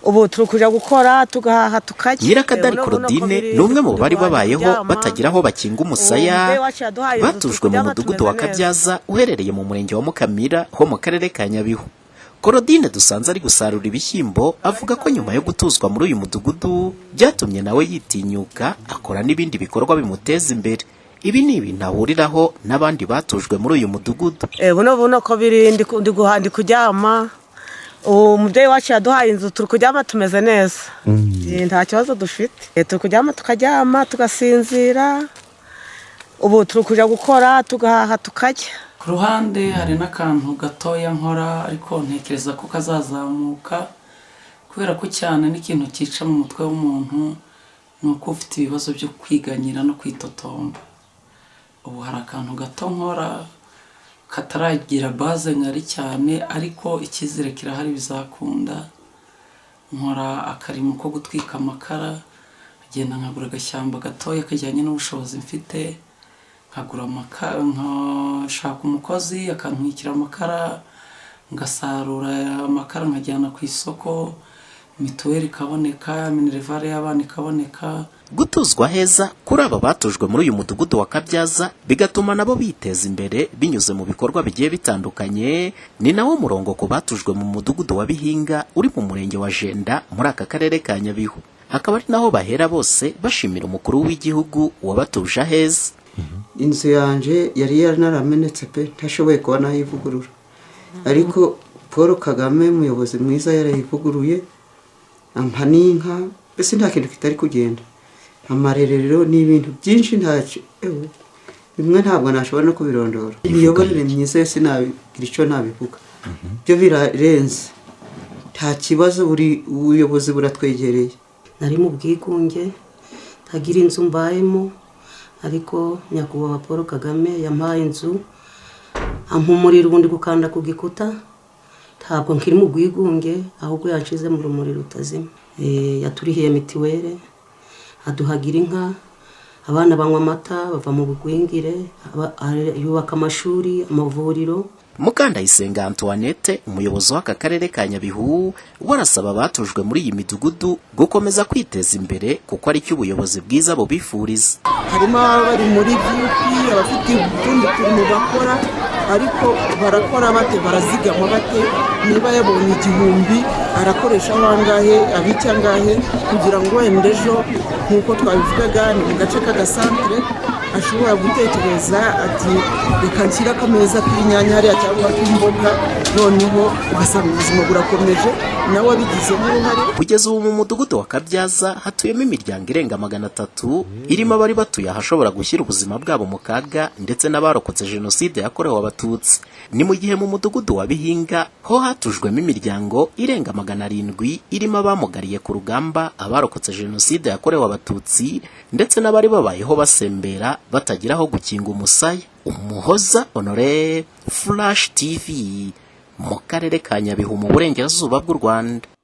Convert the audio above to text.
ubu turi kuja gukora tugahaha tukajya. Nyirakadari Claudine n'umwe mu bari babayeho batagira aho bakinga umusaya, batujwe mu mudugudu wa Kabyaza uherereye mu murenge wa Mukamira ho mu karere ka Nyabihu. Claudine dusanze ari gusarura ibishyimbo avuga ko nyuma yo gutuzwa muri uyu mudugudu byatumye nawe yitinyuka akora n'ibindi bikorwa bimuteza imbere. Ibi ni ibintu ahuriraho n'abandi batujwe muri uyu mudugudu. Buno ko biri ndi kuryama, umubyeyi wacu yaduhaye inzu turi kuryama tumeze neza, nta kibazo dufite, turi kuryama tukaryama tugasinzira, ubu turi kuja gukora tugahaha tukajya. Ku ruhande hari n'akantu gatoya nkora ariko ntekereza ko kazazamuka, kubera ko cyane n'ikintu cyica mu mutwe w'umuntu ni uko ufite ibibazo byo kwiganyira no kwitotomba. Ubu hari akantu gato nkora kataragira base ngari cyane, ariko icyizere kirahari bizakunda. Nkora akarimo ko gutwika amakara, agenda nkagura agashyamba gatoya kajyanye n'ubushobozi mfite, nkagura amakara, nkashaka umukozi akantwikira amakara, ngasarura amakara nkajyana ku isoko, mituweli ikaboneka, minerivare y'abana ikaboneka. Gutuzwa heza kuri aba batujwe muri uyu mudugudu wa Kabyaza bigatuma nabo biteza imbere binyuze mu bikorwa bigiye bitandukanye. Ni nawo murongo ku batujwe mu mudugudu wa Bihinga uri mu murenge wa Jenda muri aka karere ka Nyabihu. Akaba ari naho bahera bose bashimira umukuru w'igihugu wabatuje heza. Inzu yanje yari yaramenetse pe, ntashoboye kuba nayivugurura, ariko Paul Kagame umuyobozi mwiza yarayivuguruye, ampa n'inka, mbese nta kintu kitari kugenda. Amarerero ni ibintu byinshi ntacyo bimwe ntabwo nashobora no kubirondora. Imiyoborere myiza yose nabigira icyo nabivuga, byo birarenze, nta kibazo, buri ubuyobozi buratwegereye. Nari mu bwigunge ntagira inzu mbayemo, ariko nyakubahwa Paul Kagame yampaye inzu, ampumurira ubundi gukanda ku gikuta, ntabwo nkiri mu bwigunge ahubwo yanshize mu rumuri rutazima. Yaturihiye mitiweli, aduhagira inka, abana banywa amata bava mu bugwingire, yubaka amashuri, amavuriro. Mukandayisenga Antoinette umuyobozi w'aka karere ka Nyabihu warasaba batujwe muri iyi midugudu gukomeza kwiteza imbere kuko ari cyo ubuyobozi bwiza bubifuriza. Harimo bari muri VP, abafite utundi turimo bakora, ariko barakora bate, barazigama bate, niba yabonye 1000 arakoresha wangahe, abicyangahe, kugira ngo wenda ejo nkuko twabivugaga ni mu gace k'agasantre ashobora gutekereza ati reka nshyira akameza k'inyanya hariya cyangwa k'imboga, noneho ugasanga ubuzima burakomeje nawe abigizemo uruhare. Kugeza ubu mu mudugudu wa Kabyaza hatuyemo imiryango irenga 300 irimo abari batuye ahashobora gushyira ubuzima bwabo mu kaga ndetse n'abarokotse jenoside yakorewe abatutsi. Ni mu gihe mu mudugudu wa Bihinga ho hatujwemo imiryango irenga 700 irimo abamugariye ku rugamba, abarokotse jenoside yakorewe abatutsi ndetse n'abari babayeho basembera batagira aho gukinga umusaya. Umuhoza Honore, Flash TV, mu karere ka Nyabihu mu burengerazuba bw'u Rwanda.